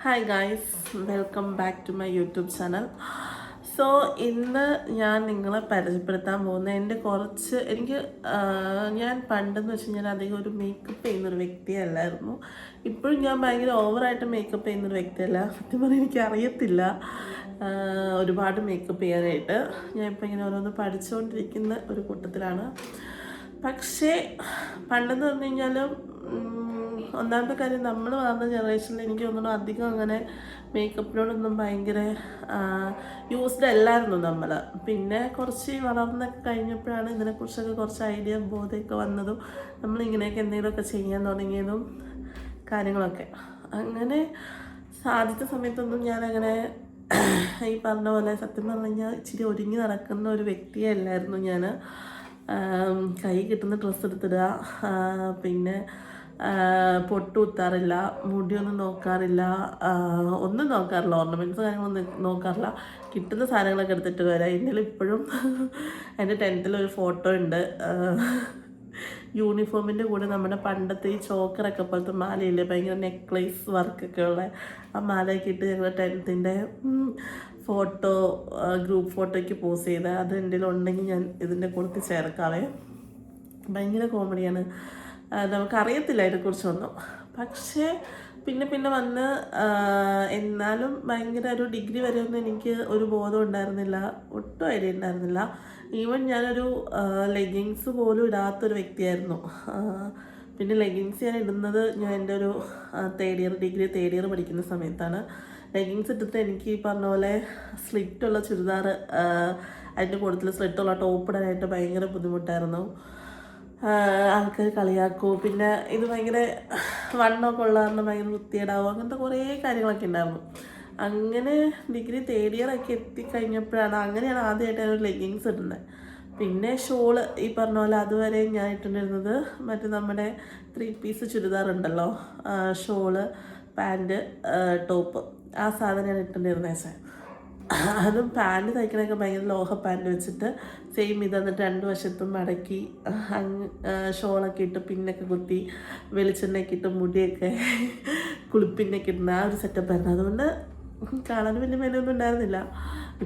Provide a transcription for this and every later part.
Hi guys, welcome back to my YouTube channel. So ഇന്ന് ഞാൻ നിങ്ങളെ പരിചയപ്പെടുത്താൻ പോകുന്ന എൻ്റെ ഞാൻ പണ്ടെന്ന് വെച്ച് കഴിഞ്ഞാൽ അധികം ഒരു മേക്കപ്പ് ചെയ്യുന്നൊരു വ്യക്തിയല്ലായിരുന്നു. ഇപ്പോഴും ഞാൻ ഭയങ്കര ഓവറായിട്ട് മേക്കപ്പ് ചെയ്യുന്നൊരു വ്യക്തിയല്ല. സത്യം പറഞ്ഞാൽ എനിക്കറിയത്തില്ല ഒരുപാട് മേക്കപ്പ് ചെയ്യാനായിട്ട്. ഞാൻ ഇപ്പോൾ ഇങ്ങനെ ഓരോന്ന് പഠിച്ചുകൊണ്ടിരിക്കുന്ന ഒരു കൂട്ടത്തിലാണ്. പക്ഷേ പണ്ടെന്ന് പറഞ്ഞു കഴിഞ്ഞാലും ഒന്നാമത്തെ കാര്യം, നമ്മൾ വളർന്ന ജനറേഷനിൽ എനിക്ക് തോന്നുന്നു അധികം അങ്ങനെ മേക്കപ്പിനോടൊന്നും ഭയങ്കര യൂസ്ഡ് അല്ലായിരുന്നു നമ്മൾ. പിന്നെ കുറച്ച് വളർന്നൊക്കെ കഴിഞ്ഞപ്പോഴാണ് ഇതിനെക്കുറിച്ചൊക്കെ കുറച്ച് ഐഡിയ ബോധമൊക്കെ വന്നതും നമ്മളിങ്ങനെയൊക്കെ എന്തെങ്കിലുമൊക്കെ ചെയ്യാൻ തുടങ്ങിയതും കാര്യങ്ങളൊക്കെ. അങ്ങനെ ആദ്യത്തെ സമയത്തൊന്നും ഞാനങ്ങനെ ഈ പറഞ്ഞ പോലെ സത്യം പറഞ്ഞു കഴിഞ്ഞാൽ ഇച്ചിരി ഒരുങ്ങി നടക്കുന്ന ഒരു വ്യക്തിയെ അല്ലായിരുന്നു ഞാൻ. കൈ കിട്ടുന്ന ഡ്രസ്സ് എടുത്തിടുക, പിന്നെ പൊട്ട് കുത്താറില്ല, മുടിയൊന്നും നോക്കാറില്ല, ഒന്നും നോക്കാറില്ല, ഓർണമെൻറ്റ്സ് കാര്യങ്ങളൊന്നും നോക്കാറില്ല. കിട്ടുന്ന സാധനങ്ങളൊക്കെ എടുത്തിട്ട് വരാം. ഇതിൽ ഇപ്പോഴും എൻ്റെ 10th ഒരു ഫോട്ടോ ഉണ്ട്. യൂണിഫോമിൻ്റെ കൂടെ നമ്മുടെ പണ്ടത്തെ ഈ ചോക്കറൊക്കെ പോലത്തെ മാലയില്ലേ, ഭയങ്കര നെക്ലേസ് വർക്കൊക്കെ ഉള്ള ആ മാലയൊക്കെ ഇട്ട് ഞങ്ങൾ 10th ഫോട്ടോ ഗ്രൂപ്പ് ഫോട്ടോയ്ക്ക് പോസ് ചെയ്ത് അത് എൻ്റെ ഉണ്ടെങ്കിൽ ഞാൻ ഇതിൻ്റെ കൂടെ ചേർക്കാവേ. ഭയങ്കര കോമഡിയാണ്. നമുക്കറിയത്തില്ല ഇതിനെക്കുറിച്ചൊന്നും. പക്ഷേ പിന്നെ പിന്നെ വന്ന് എന്നാലും ഭയങ്കര ഒരു ഡിഗ്രി വരെ ഒന്നും എനിക്ക് ഒരു ബോധം ഉണ്ടായിരുന്നില്ല, ഒട്ടും ഐഡിയ ഉണ്ടായിരുന്നില്ല. ഈവൻ ഞാനൊരു ലെഗിങ്സ് പോലും ഇടാത്തൊരു വ്യക്തിയായിരുന്നു. പിന്നെ ലെഗിങ്സ് ഞാൻ ഇടുന്നത് ഞാൻ എൻ്റെ ഒരു ഡിഗ്രി തേർഡ് ഇയർ പഠിക്കുന്ന സമയത്താണ്. ലെഗിങ്സ് ഇട്ടിട്ട് എനിക്ക് ഈ പറഞ്ഞ പോലെ സ്ലിറ്റുള്ള ചുരിദാർ, അതിൻ്റെ കൂട്ടത്തിൽ സ്ലിറ്റുള്ള ടോപ്പ് ഇടാനായിട്ട് ഭയങ്കര ബുദ്ധിമുട്ടായിരുന്നു. ആൾക്കാർ കളിയാക്കും. പിന്നെ ഇത് ഭയങ്കര വണ്ണമൊക്കെ ഉള്ള കാരണം ഭയങ്കര വൃത്തിയേടാവും, അങ്ങനത്തെ കുറേ കാര്യങ്ങളൊക്കെ ഉണ്ടായിരുന്നു. അങ്ങനെ ഡിഗ്രി തേർഡ് ഇയർ ഒക്കെ എത്തിക്കഴിഞ്ഞപ്പോഴാണ് ആദ്യമായിട്ട് ഒരു ലെഗിങ്സ് ഇടുന്നത്. പിന്നെ ഷോള് ഈ പറഞ്ഞ പോലെ അതുവരെ ഞാൻ ഇട്ടിട്ടുണ്ടിരുന്നത് മറ്റേ നമ്മുടെ 3 പീസ് ചുരിദാർ ഉണ്ടല്ലോ, ഷോള്, പാൻറ്റ്, ടോപ്പ്, ആ സാധനം ഞാൻ ഇട്ടിട്ടുണ്ടിരുന്നത്. അതും പാൻറ്റ് തയ്ക്കണമൊക്കെ ഭയങ്കര ലോഹ പാൻറ്റ് വെച്ചിട്ട് സെയിം ഇത് എന്നിട്ട് 2 വശത്തും മടക്കി ഷോളൊക്കെ ഇട്ട് പിന്നൊക്കെ കുത്തി വെളിച്ചെണ്ണയൊക്കെ ഇട്ട് മുടിയൊക്കെ കുളിപ്പിന്നൊക്കെ ഇടുന്ന ആ ഒരു സെറ്റപ്പായിരുന്നു. അതുകൊണ്ട് കാണാൻ വലിയ വിലയൊന്നും ഉണ്ടായിരുന്നില്ല.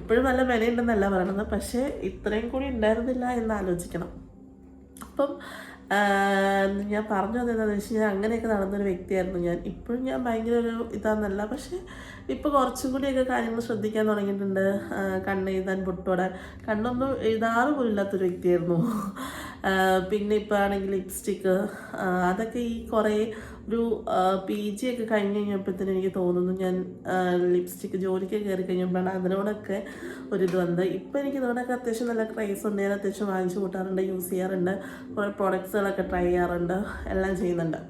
ഇപ്പോഴും നല്ല വിലയുണ്ടെന്നല്ല പറയണത്, പക്ഷേ ഇത്രയും കൂടി ഉണ്ടായിരുന്നില്ല എന്ന് ആലോചിക്കണം. അപ്പം ഞാൻ പറഞ്ഞു വന്നതെന്ന് വെച്ച് കഴിഞ്ഞാൽ അങ്ങനെയൊക്കെ നടന്നൊരു വ്യക്തിയായിരുന്നു ഞാൻ. ഇപ്പോഴും ഞാൻ ഭയങ്കര ഒരു ഇതാണെന്നല്ല, പക്ഷേ ഇപ്പോൾ കുറച്ചും കൂടിയൊക്കെ കാര്യങ്ങൾ ശ്രദ്ധിക്കാൻ തുടങ്ങിയിട്ടുണ്ട്. കണ്ണെഴുതാൻ, പൊട്ടോടാൻ, കണ്ണൊന്നും എഴുതാറ് പോലും ഇല്ലാത്തൊരു വ്യക്തിയായിരുന്നു. പിന്നെ ഇപ്പോൾ ആണെങ്കിൽ ലിപ്സ്റ്റിക്ക്, അതൊക്കെ ഈ കുറേ ഒരു PG ഒക്കെ കഴിഞ്ഞ് കഴിഞ്ഞപ്പോഴത്തേനും എനിക്ക് തോന്നുന്നു ഞാൻ ലിപ്സ്റ്റിക്ക് ജോലിക്ക് കയറി കഴിഞ്ഞപ്പോഴാണ് അതിനോടൊക്കെ ഒരിത് വന്നത്. ഇപ്പോൾ എനിക്ക് ഇതിനോടൊക്കെ അത്യാവശ്യം നല്ല ക്രൈസ് ഉണ്ട്. ഞാൻ അത്യാവശ്യം വാങ്ങിച്ചു കൂട്ടാറുണ്ട്, യൂസ് ചെയ്യാറുണ്ട്, കുറേ പ്രോഡക്ട്സുകളൊക്കെ ട്രൈ ചെയ്യാറുണ്ട്, എല്ലാം ചെയ്യുന്നുണ്ട്.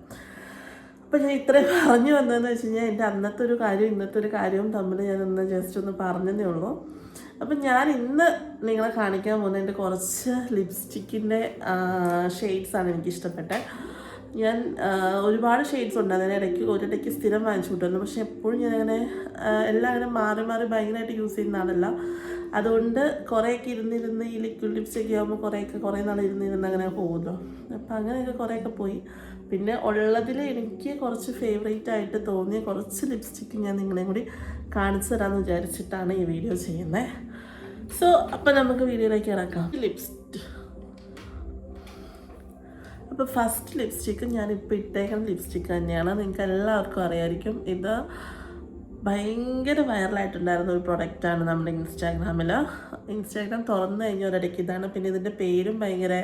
അപ്പോൾ ഞാൻ ഇത്രയും പറഞ്ഞു വന്നതെന്ന് വെച്ച് കഴിഞ്ഞാൽ എൻ്റെ അന്നത്തെ ഒരു കാര്യം ഇന്നത്തെ ഒരു കാര്യവും തമ്മിൽ ഞാനൊന്ന് ജസ്റ്റ് ഒന്ന് പറഞ്ഞതേ ഉള്ളൂ. അപ്പം ഞാൻ ഇന്ന് നിങ്ങളെ കാണിക്കാൻ പോകുന്നത് എൻ്റെ കുറച്ച് ലിപ്സ്റ്റിക്കിൻ്റെ ഷെയ്ഡ്സാണ് എനിക്കിഷ്ടപ്പെട്ടത്. ഞാൻ ഒരുപാട് ഷെയ്ഡ്സ് ഉണ്ട്, അതിനിടയ്ക്ക് ഒരിടയ്ക്ക് സ്ഥിരം വാങ്ങിച്ചു കിട്ടുമായിരുന്നു. പക്ഷെ എപ്പോഴും ഞാനങ്ങനെ എല്ലാം അങ്ങനെ മാറി മാറി ഭയങ്കരമായിട്ട് യൂസ് ചെയ്യുന്ന ആളല്ല. അതുകൊണ്ട് കുറേയൊക്കെ ഇരുന്നിരുന്ന് ഈ ലിക്വിഡ് ലിപ്സ്റ്റിക്ക് ആകുമ്പോൾ കുറേ നാൾ ഇരുന്നിരുന്ന് അങ്ങനെ പോകുമല്ലോ. അപ്പം അങ്ങനെയൊക്കെ കുറേയൊക്കെ പോയി. പിന്നെ ഉള്ളതിൽ എനിക്ക് കുറച്ച് ഫേവറേറ്റ് ആയിട്ട് തോന്നിയ കുറച്ച് ലിപ്സ്റ്റിക്ക് ഞാൻ നിങ്ങളെയും കൂടി കാണിച്ചു തരാമെന്ന് വിചാരിച്ചിട്ടാണ് ഈ വീഡിയോ ചെയ്യുന്നത്. സോ അപ്പം നമുക്ക് വീഡിയോയിലേക്ക് ഇറക്കാം. അപ്പോൾ ഫസ്റ്റ് ലിപ്സ്റ്റിക്ക് ഞാനിപ്പോൾ ഇട്ടേക്കുന്ന ലിപ്സ്റ്റിക്ക് തന്നെയാണ്. നിങ്ങൾക്ക് എല്ലാവർക്കും അറിയാമായിരിക്കും. ഇത് ഭയങ്കര വൈറലായിട്ടുണ്ടായിരുന്ന ഒരു പ്രൊഡക്റ്റാണ് നമ്മുടെ ഇൻസ്റ്റാഗ്രാം തുറന്നു കഴിഞ്ഞ ഒരിടയ്ക്ക് ഇതാണ്. പിന്നെ ഇതിൻ്റെ പേരും ഭയങ്കര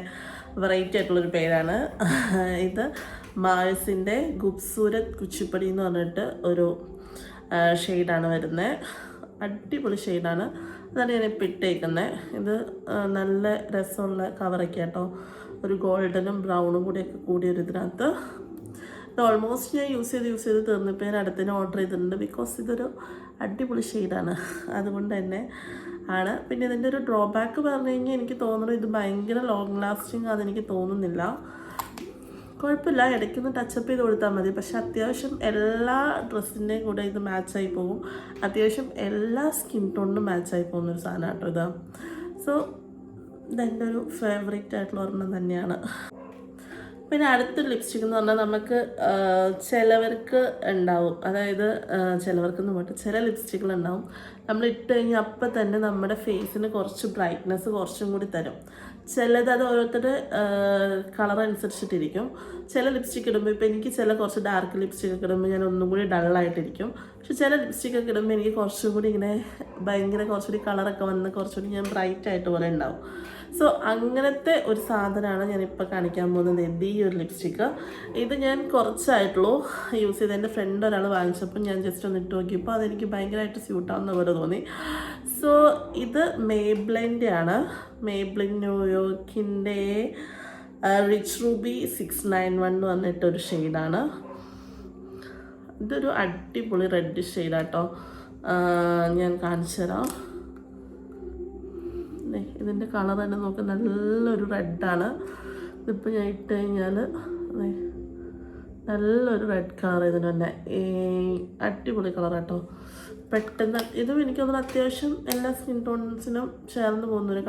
വെറൈറ്റി ആയിട്ടുള്ളൊരു പേരാണ്. ഇത് മാഴ്സിൻ്റെ ഖൂബ്സൂരത് കുച്ചിപ്പടി എന്ന് പറഞ്ഞിട്ട് ഒരു ഷെയ്ഡാണ് വരുന്നത്. അടിപൊളി ഷെയ്ഡാണ്, അതാണ് ഞാനിപ്പോൾ ഇട്ടേക്കുന്നത്. ഇത് നല്ല രസമുള്ള കവറൊക്കെ കേട്ടോ, ഒരു ഗോൾഡനും ബ്രൗണും കൂടിയൊക്കെ കൂടിയൊരു ഇതിനകത്ത്. ഇത് ഓൾമോസ്റ്റ് ഞാൻ യൂസ് ചെയ്ത് തീർന്നപ്പോൾ ഞാൻ അടുത്തതിന് ഓർഡർ ചെയ്തിട്ടുണ്ട്. ബിക്കോസ് ഇതൊരു അടിപൊളി ഷെയ്ഡാണ്, അതുകൊണ്ട് തന്നെ ആണ്. പിന്നെ ഇതിൻ്റെ ഒരു ഡ്രോബാക്ക് പറഞ്ഞു കഴിഞ്ഞാൽ എനിക്ക് തോന്നുന്നു ഇത് ഭയങ്കര ലോങ് ലാസ്റ്റിങ് അതെനിക്ക് തോന്നുന്നില്ല. കുഴപ്പമില്ല, ഇടയ്ക്കൊന്ന് ടച്ചപ്പ് ചെയ്ത് കൊടുത്താൽ മതി. പക്ഷെ അത്യാവശ്യം എല്ലാ ഡ്രസ്സിൻ്റെയും കൂടെ ഇത് മാച്ചായി പോകും. അത്യാവശ്യം എല്ലാ സ്കിൻ ടോണിനും മാച്ചായി പോകുന്നൊരു സാധനം കേട്ടോ ഇത്. സോ ഇതെൻ്റെ ഒരു ഫേവറേറ്റ് ആയിട്ടുള്ള ഒരെണ്ണം തന്നെയാണ്. പിന്നെ അടുത്തൊരു ലിപ്സ്റ്റിക് എന്ന് പറഞ്ഞാൽ നമുക്ക് ചിലവർക്ക് ഉണ്ടാവും, അതായത് ചിലവർക്കെന്ന് പോയിട്ട് ചില ലിപ്സ്റ്റിക്കുകളുണ്ടാവും നമ്മൾ ഇട്ട് കഴിഞ്ഞാൽ അപ്പം തന്നെ നമ്മുടെ ഫേസിന് കുറച്ച് ബ്രൈറ്റ്നെസ് കുറച്ചും കൂടി തരും. ചിലത് അത് ഓരോരുത്തരുടെ കളർ അനുസരിച്ചിട്ടിരിക്കും. ചില ലിപ്സ്റ്റിക് ഇടുമ്പോൾ ഇപ്പോൾ എനിക്ക് ചില കുറച്ച് ഡാർക്ക് ലിപ്സ്റ്റിക് ഒക്കെ ഇടുമ്പോൾ ഞാൻ ഒന്നും കൂടി ഡള്ളായിട്ടിരിക്കും. പക്ഷെ ചില ലിപ്സ്റ്റിക് ഒക്കെ ഇടുമ്പോൾ എനിക്ക് കുറച്ചും കൂടി ഇങ്ങനെ ഭയങ്കര കുറച്ചുകൂടി കളറൊക്കെ വന്ന് കുറച്ചുകൂടി ഞാൻ ബ്രൈറ്റ് ആയിട്ട് പോലെ ഉണ്ടാവും. സോ അങ്ങനത്തെ ഒരു സാധനമാണ് ഞാനിപ്പോൾ കാണിക്കാൻ പോകുന്നത്. ഈ ഒരു ലിപ്സ്റ്റിക്ക് ഇത് ഞാൻ കുറച്ചായിട്ടുള്ളൂ യൂസ് ചെയ്ത്. എൻ്റെ ഫ്രണ്ട് ഒരാൾ വാങ്ങിച്ചപ്പോൾ ഞാൻ ജസ്റ്റ് ഒന്ന് ഇട്ട് നോക്കിയപ്പോൾ അതെനിക്ക് ഭയങ്കരമായിട്ട് സ്യൂട്ടാവുന്ന പോലെ തോന്നി. സോ ഇത് മേബ്ലിൻ്റെ ആണ്. മേബ്ലിൻ ന്യൂയോർക്കിൻ്റെ റിച്ച് റൂബി 691 എന്ന് പറഞ്ഞിട്ടൊരു ഷെയ്ഡാണ്. ഇതൊരു അടിപൊളി റെഡ് ഷെയ്ഡാട്ടോ. ഞാൻ കാണിച്ചു തരാം. ഇതിൻ്റെ കളർ തന്നെ നോക്ക്, നല്ലൊരു റെഡാണ്. ഇതിപ്പോൾ ഞാൻ ഇട്ട് കഴിഞ്ഞാൽ നല്ലൊരു റെഡ് കളർ ഇതിന് തന്നെ. അടിപൊളി കളറാട്ടോ. പെട്ടെന്ന് ഇതും എനിക്കൊന്നും അത്യാവശ്യം എല്ലാ സ്കിൻ ടോൺസിനും ചേർന്ന് പോകുന്നൊരു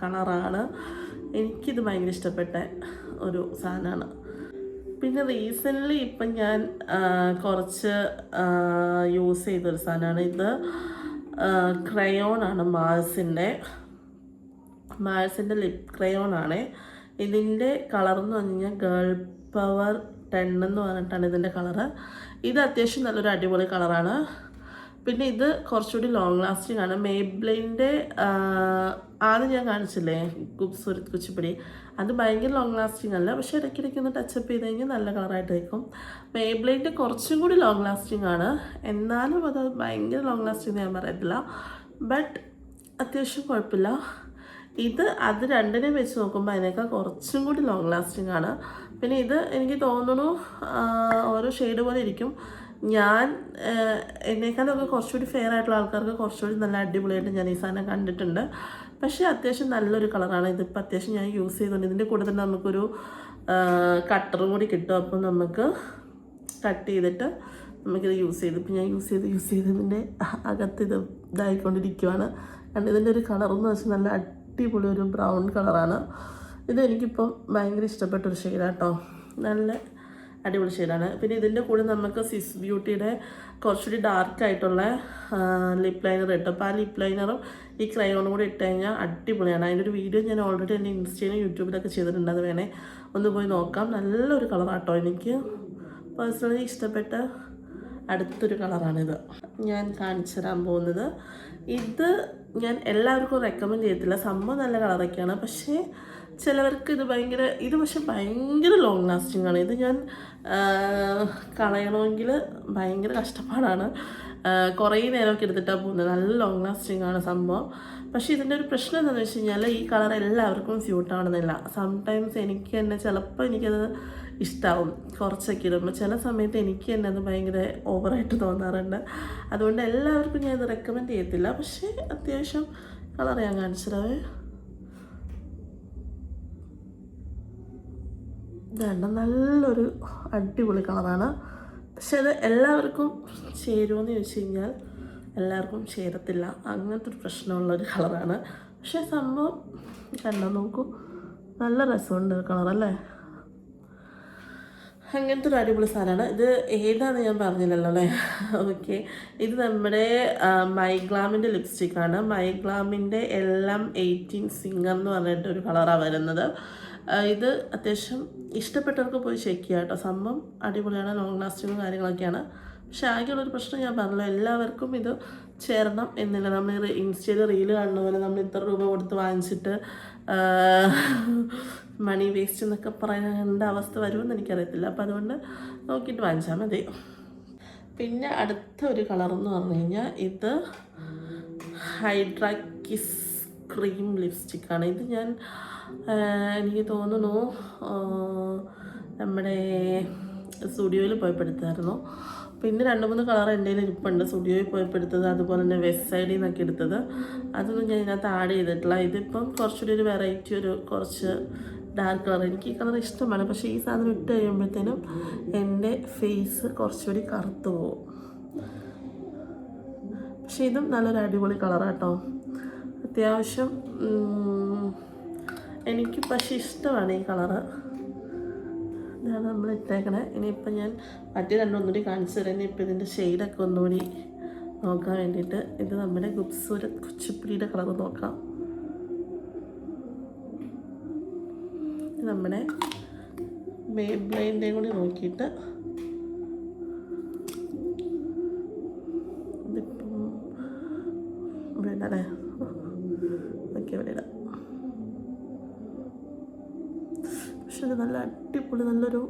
കളറാണ്. എനിക്കിത് ഭയങ്കര ഇഷ്ടപ്പെട്ട ഒരു സാധനമാണ്. പിന്നെ റീസെൻ്റ്ലി ഇപ്പം ഞാൻ കുറച്ച് യൂസ് ചെയ്തൊരു സാധനമാണ്. ഇത് ക്രയോണാണ്, മാഴ്സിൻ്റെ ലിപ് ക്രയോണാണ്. ഇതിൻ്റെ കളർ എന്ന് പറഞ്ഞു കഴിഞ്ഞാൽ ഗേൾ പവർ 10 എന്ന് പറഞ്ഞിട്ടാണ് ഇതിൻ്റെ കളറ്. ഇത് അത്യാവശ്യം നല്ലൊരു അടിപൊളി കളറാണ്. പിന്നെ ഇത് കുറച്ചുകൂടി ലോങ് ലാസ്റ്റിംഗ് ആണ്. മേബ്ലിൻ്റെ ആദ്യം ഞാൻ കാണിച്ചില്ലേ ഖൂബ്സൂരത് കുച്ചിപ്പുടി, അത് ഭയങ്കര ലോങ് ലാസ്റ്റിംഗ് അല്ല, പക്ഷേ ഇടയ്ക്കിടയ്ക്ക് ഒന്ന് ടച്ചപ്പ് ചെയ്ത് കഴിഞ്ഞാൽ നല്ല കളറായിട്ട് വയ്ക്കും. മേബ്ലിൻ്റെ കുറച്ചും കൂടി ലോങ് ലാസ്റ്റിംഗ് ആണ്, എന്നാലും അത് ഭയങ്കര ലോങ് ലാസ്റ്റിംഗ് ഞാൻ പറയത്തില്ല, ബട്ട് അത്യാവശ്യം കുഴപ്പമില്ല. ഇത് അത് രണ്ടിനെയും വെച്ച് നോക്കുമ്പോൾ അതിനേക്കാൾ കുറച്ചും കൂടി ലോങ് ലാസ്റ്റിംഗ് ആണ്. പിന്നെ ഇത് എനിക്ക് തോന്നുന്നു ഓരോ ഷെയ്ഡ് പോലെ ഇരിക്കും. ഞാൻ എന്നേക്കാളൊക്കെ കുറച്ചുകൂടി ഫെയർ ആയിട്ടുള്ള ആൾക്കാർക്ക് കുറച്ചുകൂടി നല്ല അടിപൊളിയായിട്ട് ഞാൻ ഈ സാധനം കണ്ടിട്ടുണ്ട്. പക്ഷേ അത്യാവശ്യം നല്ലൊരു കളറാണ്. ഇതിപ്പോൾ അത്യാവശ്യം ഞാൻ യൂസ് ചെയ്തുകൊണ്ട് ഇതിൻ്റെ കൂടെ തന്നെ നമുക്കൊരു കട്ടറും കൂടി കിട്ടും. അപ്പം നമുക്ക് കട്ട് ചെയ്തിട്ട് നമുക്കിത് യൂസ് ചെയ്ത്, ഇപ്പം ഞാൻ യൂസ് ചെയ്ത് ഇതിൻ്റെ അകത്ത് ഇതായിക്കൊണ്ടിരിക്കുവാണ്. കാരണം ഇതിൻ്റെ ഒരു കളറെന്ന് വെച്ചാൽ നല്ല അടിപൊളി ഒരു ബ്രൗൺ കളറാണ്. ഇത് എനിക്കിപ്പം ഭയങ്കര ഇഷ്ടപ്പെട്ടൊരു ഷെയ്ഡാട്ടോ. നല്ല അടിപൊളി ഷെയ്ഡാണ്. പിന്നെ ഇതിൻ്റെ കൂടെ നമുക്ക് സ്വിസ് ബ്യൂട്ടിയുടെ കുറച്ചുകൂടി ഡാർക്കായിട്ടുള്ള ലിപ് ലൈനർ ഇട്ടു. അപ്പോൾ ആ ലിപ് ലൈനറും ഈ ക്രയോണും കൂടി ഇട്ട് കഴിഞ്ഞാൽ അടിപൊളിയാണ്. അതിൻ്റെ ഒരു വീഡിയോ ഞാൻ ഓൾറെഡി എൻ്റെ ഇൻസ്റ്റയിലും യൂട്യൂബിലൊക്കെ ചെയ്തിട്ടുണ്ട്. അത് വേണേൽ ഒന്ന് പോയി നോക്കാം. നല്ലൊരു കളറാട്ടോ. എനിക്ക് പേഴ്സണലി ഇഷ്ടപ്പെട്ട അടുത്തൊരു കളറാണിത്. ഞാൻ കാണിച്ചു തരാൻ പോകുന്നത്. ഇത് ഞാൻ എല്ലാവർക്കും റെക്കമെൻഡ് ചെയ്യത്തില്ല. സംഭവം നല്ല കളറൊക്കെയാണ്, പക്ഷേ ചിലവർക്ക് ഇത് പക്ഷെ ഭയങ്കര ലോങ് ലാസ്റ്റിംഗ് ആണ്. ഇത് ഞാൻ കളയണമെങ്കിൽ ഭയങ്കര കഷ്ടപ്പാടാണ്. കുറേ നേരമൊക്കെ എടുത്തിട്ടാണ് പോകുന്നത്. നല്ല ലോങ് ലാസ്റ്റിംഗ് ആണ് സംഭവം. പക്ഷേ ഇതിൻ്റെ ഒരു പ്രശ്നം എന്താണെന്ന് വെച്ച് കഴിഞ്ഞാൽ ഈ കളർ എല്ലാവർക്കും സ്യൂട്ടാവണമെന്നില്ല. സംടൈംസ് എനിക്ക് തന്നെ ചിലപ്പോൾ എനിക്കത് ഇഷ്ടമാവും കുറച്ചൊക്കെ ഇടുമ്പോൾ, ചില സമയത്ത് എനിക്ക് തന്നെ അത് ഭയങ്കര ഓവറായിട്ട് തോന്നാറുണ്ട്. അതുകൊണ്ട് എല്ലാവർക്കും ഞാൻ ഇത് റെക്കമെൻഡ് ചെയ്യത്തില്ല. പക്ഷേ അത്യാവശ്യം കളർ ഞാൻ കാണിച്ചിടാവേ. ഇതാണ് നല്ലൊരു അടിപൊളി കളറാണ്. പക്ഷെ അത് എല്ലാവർക്കും ചേരുമെന്ന് ചോദിച്ചു കഴിഞ്ഞാൽ എല്ലാവർക്കും ചേരത്തില്ല. അങ്ങനത്തെ ഒരു പ്രശ്നമുള്ളൊരു കളറാണ്. പക്ഷേ സംഭവം കണ്ടോ, നോക്കൂ, നല്ല രസമുണ്ട് കളറല്ലേ. അങ്ങനത്തെ ഒരു അടിപൊളി സാധനമാണ്. ഇത് ഏതാണെന്ന് ഞാൻ പറഞ്ഞില്ലല്ലോ അല്ലേ. ഓക്കെ, ഇത് നമ്മുടെ മൈഗ്ലാമിൻ്റെ ലിപ്സ്റ്റിക്കാണ്. മൈഗ്ലാമിൻ്റെ LM18 സിംഗർ എന്ന് പറഞ്ഞിട്ടൊരു കളറാണ് വരുന്നത്. ഇത് അത്യാവശ്യം ഇഷ്ടപ്പെട്ടവർക്ക് പോയി ചെക്ക് ചെയ്യാം കേട്ടോ. സംഭവം അടിപൊളിയാണ്, ലോങ് ലാസ്റ്റിങ്ങും കാര്യങ്ങളൊക്കെയാണ്. പക്ഷേ ആകെയുള്ളൊരു പ്രശ്നം ഞാൻ പറഞ്ഞല്ലോ, എല്ലാവർക്കും ഇത് ചേരണം എന്നില്ല. നമ്മൾ ഇൻസ്റ്റയിൽ റീല് കാണുന്ന പോലെ നമ്മൾ ഇത്ര രൂപ കൊടുത്ത് വാങ്ങിച്ചിട്ട് മണി വേസ്റ്റ് എന്നൊക്കെ പറയേണ്ട അവസ്ഥ വരുമെന്ന് എനിക്കറിയത്തില്ല. അപ്പോൾ അതുകൊണ്ട് നോക്കിയിട്ട് വാങ്ങിച്ചാൽ മതി. പിന്നെ അടുത്ത ഒരു കളറെന്ന് പറഞ്ഞു കഴിഞ്ഞാൽ ഇത് ഹൈഡ്രാ കിസ് ക്രീം ലിപ്സ്റ്റിക്കാണ്. ഇത് ഞാൻ എനിക്ക് തോന്നുന്നു നമ്മുടെ സ്റ്റുഡിയോയിൽ പോയപ്പെടുത്തായിരുന്നു. പിന്നെ 2-3 കളർ എൻ്റെ കയ്യിൽ ഇരിപ്പുണ്ട്. സ്റ്റുഡിയോയിൽ പോയപ്പെടുത്തത്, അതുപോലെ തന്നെ വെസ്റ്റ് സൈഡിൽ നിന്നൊക്കെ എടുത്തത്. അതൊന്നും ഞാൻ ഇതിനകത്ത് ആഡ് ചെയ്തിട്ടില്ല. ഇതിപ്പം കുറച്ചുകൂടി ഒരു വെറൈറ്റി, ഒരു കുറച്ച് ഡാർക്ക് കളർ. എനിക്ക് ഈ കളർ ഇഷ്ടമാണ്. പക്ഷേ ഈ സാധനം ഇട്ട് കഴിയുമ്പോഴത്തേനും എൻ്റെ ഫേസ് കുറച്ചുകൂടി കറുത്തു പോകും. പക്ഷേ ഇതും നല്ലൊരു അടിപൊളി കളറാട്ടോ. അത്യാവശ്യം എനിക്ക് പക്ഷേ ഇഷ്ടമാണ് ഈ കളറ്. ഇതാണ് നമ്മൾ ഇട്ടേക്കണേ. ഇനിയിപ്പോൾ ഞാൻ മറ്റേ രണ്ടൊന്നുകൂടി കാണിച്ചു തരാം. ഇനിയിപ്പോൾ ഇതിൻ്റെ ഷെയ്ഡൊക്കെ ഒന്നുകൂടി നോക്കാൻ വേണ്ടിയിട്ട് ഇത് നമ്മുടെ ഗുപ്സൂര് കുച്ചിപ്പിടിയുടെ കളർ നോക്കാം. നമ്മുടെ മേബ്ലൈൻ്റെയും കൂടി നോക്കിയിട്ട് ഇതിപ്പം ഇവിടെ ഇടാല്ലേ? ഓക്കെ, ഇവിടെ ഇടാം. പക്ഷെ ഇത് നല്ല അടിപൊളി നല്ലൊരു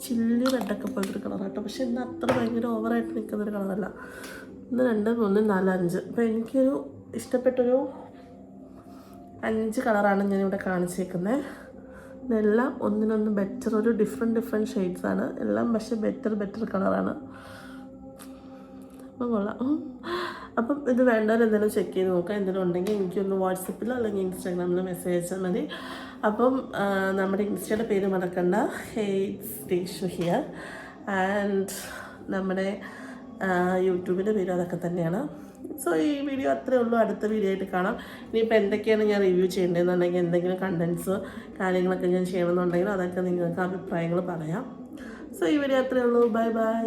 ചില്ലി റെഡൊക്കെ പോലൊരു കളറാണ് കേട്ടോ. പക്ഷെ ഇന്ന് അത്ര ഭയങ്കര ഓവറായിട്ട് നിൽക്കുന്നൊരു കളറല്ല. 1 2 3 4 5. അപ്പോൾ എനിക്കൊരു ഇഷ്ടപ്പെട്ടൊരു 5 കളറാണ് ഞാനിവിടെ കാണിച്ചേക്കുന്നത്. ഇതെല്ലാം ഒന്നിനൊന്ന് ബെറ്റർ, ഒരു ഡിഫറെൻറ്റ് ഷെയ്ഡ്സാണ് എല്ലാം. പക്ഷേ ബെറ്റർ കളറാണ്. അപ്പം കൊള്ളാം. അപ്പം ഇത് വേണ്ടവർ എന്തെങ്കിലും ചെക്ക് ചെയ്ത് നോക്കാം. എന്തെങ്കിലും ഉണ്ടെങ്കിൽ എനിക്കൊന്ന് വാട്സപ്പിലോ അല്ലെങ്കിൽ ഇൻസ്റ്റാഗ്രാമിലോ മെസ്സേജ് അയച്ചാൽ മതി. അപ്പം നമ്മുടെ ഇൻസ്റ്റയുടെ പേര് മറക്കണ്ട, ഹെയ്റ്റ്സ് ടേഷു ഹിയർ. ആൻഡ് നമ്മുടെ യൂട്യൂബിൻ്റെ പേരും അതൊക്കെ തന്നെയാണ്. സോ ഈ വീഡിയോ അത്രയേ ഉള്ളൂ. അടുത്ത വീഡിയോ ആയിട്ട് കാണാം. ഇനിയിപ്പോൾ എന്തൊക്കെയാണ് ഞാൻ റിവ്യൂ ചെയ്യേണ്ടതെന്നുണ്ടെങ്കിൽ എന്തെങ്കിലും കണ്ടൻസ് കാര്യങ്ങളൊക്കെ ഞാൻ ചെയ്യണമെന്നുണ്ടെങ്കിൽ അതൊക്കെ നിങ്ങൾക്ക് അഭിപ്രായങ്ങൾ പറയാം. സോ ഈ വീഡിയോ അത്രയേ ഉള്ളൂ. ബൈ.